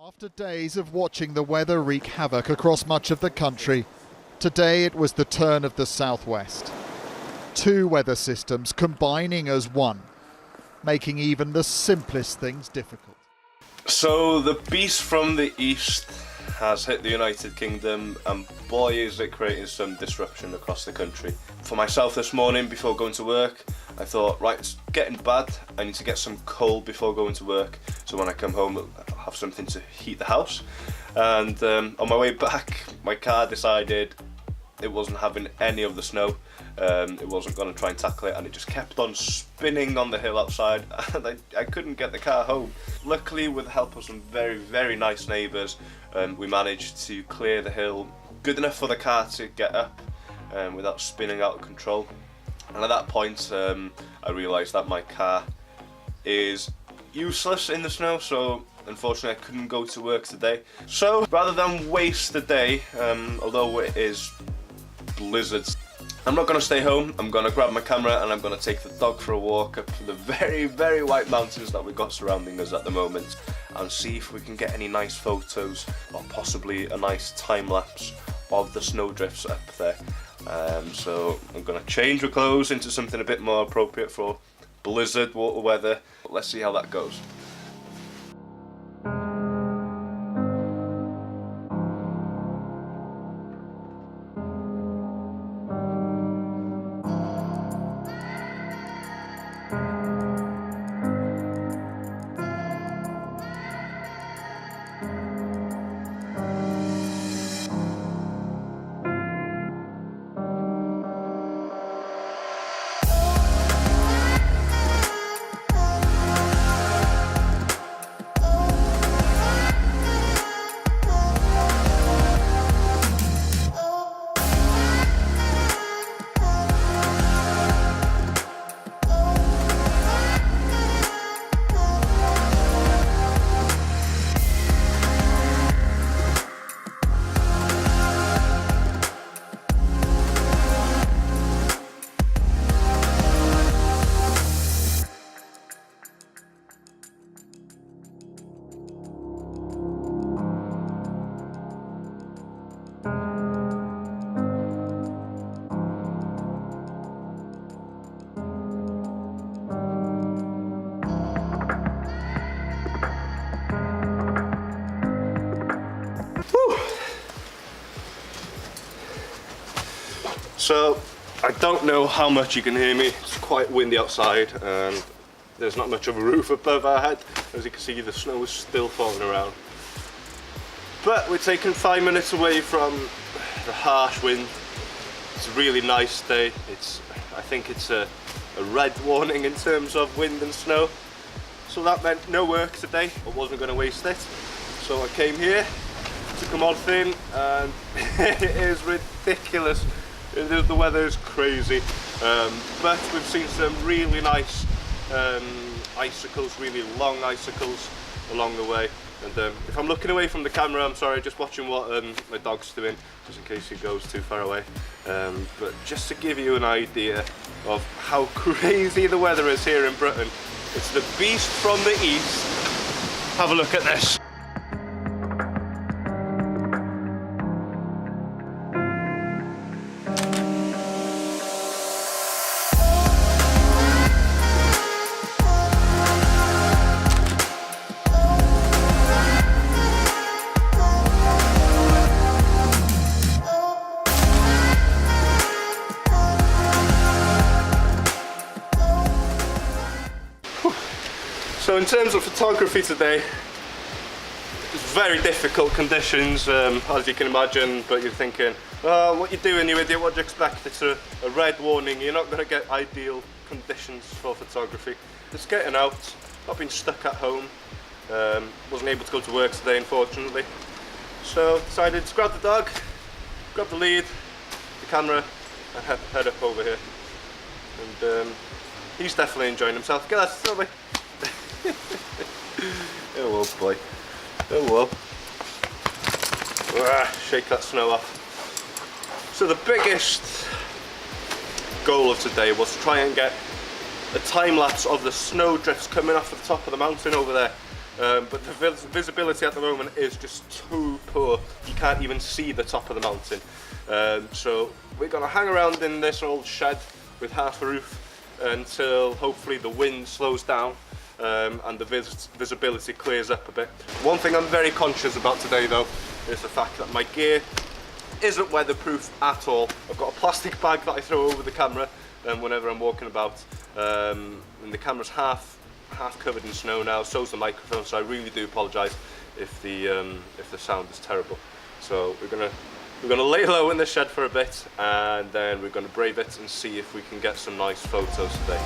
After days of watching the weather wreak havoc across much of the country, today it was the turn of the southwest. Two weather systems combining as one, making even the simplest things difficult. So the beast from the east has hit the United Kingdom, and boy is it creating some disruption across the country. For myself this morning before going to work, I thought, right, it's getting bad, I need to get some coal before going to work, so when I come home I'll have something to heat the house. And on my way back, my car decided it wasn't having any of the snow. It wasn't going to try and tackle it, and it just kept on spinning on the hill outside, and I couldn't get the car home. Luckily, with the help of some very, very nice neighbours, we managed to clear the hill good enough for the car to get up without spinning out of control. And at that point, I realised that my car is useless in the snow, so unfortunately I couldn't go to work today. So rather than waste the day, although it is blizzards, I'm not going to stay home. I'm going to grab my camera and I'm going to take the dog for a walk up to the very, very white mountains that we've got surrounding us at the moment, and see if we can get any nice photos or possibly a nice time lapse of the snowdrifts up there. So I'm going to change my clothes into something a bit more appropriate for blizzard water weather. Let's see how that goes. So, I don't know how much you can hear me. It's quite windy outside and there's not much of a roof above our head. As you can see, the snow is still falling around. But we're taking 5 minutes away from the harsh wind. It's a really nice day. I think it's a red warning in terms of wind and snow. So that meant no work today. I wasn't going to waste it. So I came here, took a mod thing, and it is ridiculous. The weather is crazy, but we've seen some really nice icicles, really long icicles along the way. And if I'm looking away from the camera, I'm sorry, just watching what my dog's doing, just in case he goes too far away. But just to give you an idea of how crazy the weather is here in Britain, it's the beast from the east. Have a look at this. So in terms of photography today, it's very difficult conditions, as you can imagine, but you're thinking, oh, what you doing, you idiot, what do you expect? It's a red warning, you're not going to get ideal conditions for photography. Just getting out, not being stuck at home, wasn't able to go to work today unfortunately. So decided to grab the dog, grab the lead, the camera, and head up over here. And he's definitely enjoying himself. Get that, Sylvie. Oh well, boy. Oh well. Shake that snow off. So the biggest goal of today was to try and get a time lapse of the snow drifts coming off the top of the mountain over there. but the visibility at the moment is just too poor. You can't even see the top of the mountain. So we're going to hang around in this old shed with half a roof until hopefully the wind slows down and the visibility clears up a bit. One thing I'm very conscious about today though is the fact that my gear isn't weatherproof at all. I've got a plastic bag that I throw over the camera whenever I'm walking about, and the camera's half covered in snow now, so's the microphone, so I really do apologise if the sound is terrible. So we're gonna lay low in the shed for a bit, and then we're gonna brave it and see if we can get some nice photos today.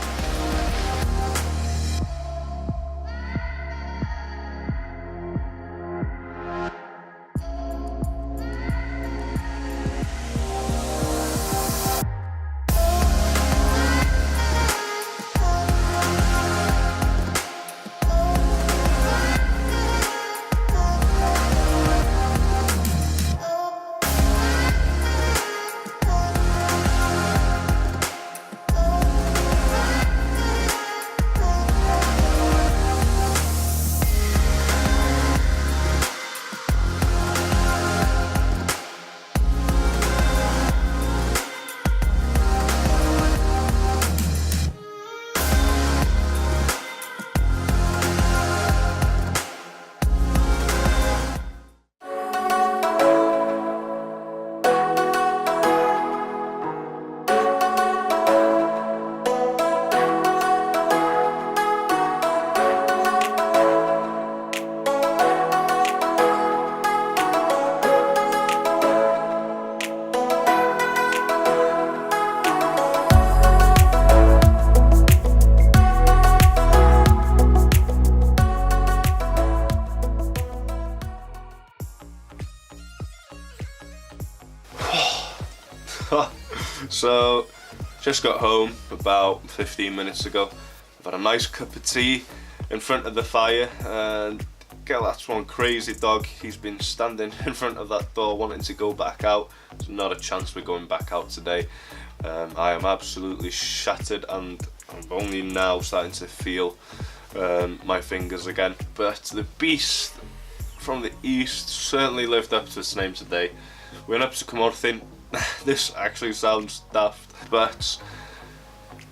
So, just got home about 15 minutes ago. I've had a nice cup of tea in front of the fire, and girl, that's one crazy dog. He's been standing in front of that door wanting to go back out. There's not a chance we're going back out today. I am absolutely shattered, and I'm only now starting to feel my fingers again. But the beast from the east certainly lived up to its name today. We went up to Cwmorthin. This actually sounds daft, but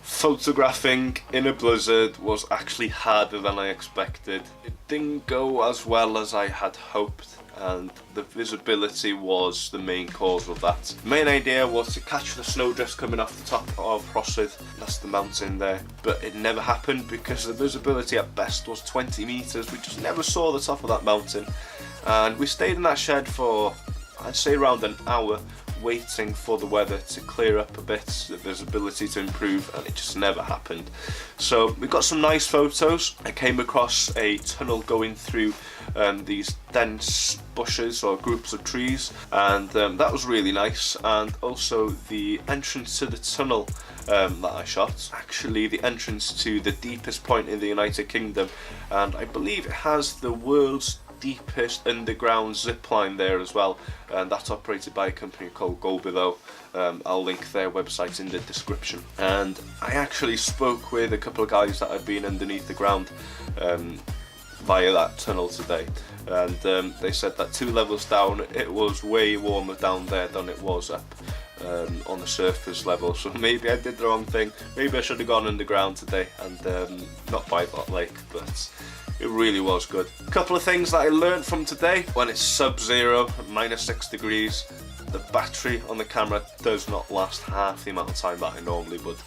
photographing in a blizzard was actually harder than I expected. It didn't go as well as I had hoped, and the visibility was the main cause of that. The main idea was to catch the snowdrifts coming off the top of Rhossydd, that's the mountain there, but it never happened because the visibility at best was 20 metres. We just never saw the top of that mountain, and we stayed in that shed for, I'd say, around an hour, waiting for the weather to clear up a bit, the visibility to improve, and it just never happened. So we got some nice photos. I came across a tunnel going through these dense bushes or groups of trees, and that was really nice. And also the entrance to the tunnel that I shot, actually the entrance to the deepest point in the United Kingdom, and I believe it has the world's deepest underground zip line there as well, and that's operated by a company called Go Below. I'll link their website in the description. And I actually spoke with a couple of guys that had been underneath the ground via that tunnel today, and they said that 2 levels down it was way warmer down there than it was up on the surface level. So maybe I did the wrong thing. Maybe I should have gone underground today and not by that lake, but it really was good. A couple of things that I learned from today: when it's sub-zero, -6 degrees, the battery on the camera does not last half the amount of time that I normally would.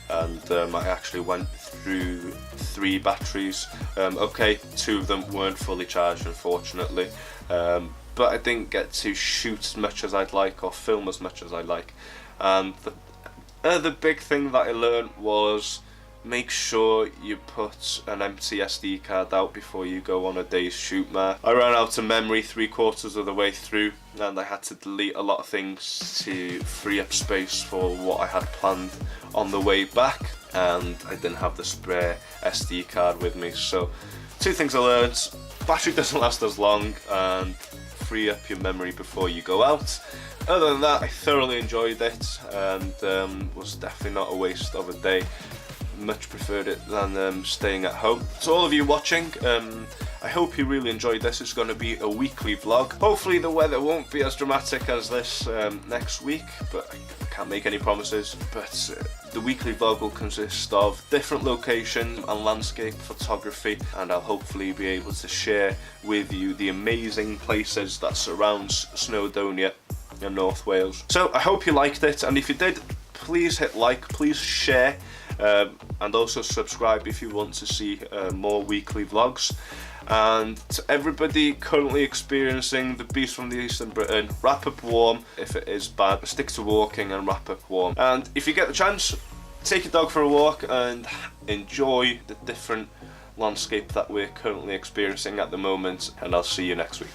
And I actually went through 3 batteries. Okay, 2 of them weren't fully charged, unfortunately, but I didn't get to shoot as much as I'd like or film as much as I like. And the other big thing that I learned was, make sure you put an empty SD card out before you go on a day's shoot, man. I ran out of memory 3/4 of the way through, and I had to delete a lot of things to free up space for what I had planned on the way back, and I didn't have the spare SD card with me. So 2 things I learned: battery doesn't last as long, and free up your memory before you go out. Other than that, I thoroughly enjoyed it, and was definitely not a waste of a day. much preferred it than staying at home. So all of you watching, I hope you really enjoyed this. It's going to be a weekly vlog. Hopefully the weather won't be as dramatic as this next week, but I can't make any promises. But the weekly vlog will consist of different locations and landscape photography, and I'll hopefully be able to share with you the amazing places that surround Snowdonia in North Wales. So I hope you liked it, and if you did, please hit like, please share, and also subscribe if you want to see more weekly vlogs. And to everybody currently experiencing the beast from the eastern Britain, wrap up warm. If it is bad, stick to walking and wrap up warm. And if you get the chance, take your dog for a walk and enjoy the different landscape that we're currently experiencing at the moment. And I'll see you next week.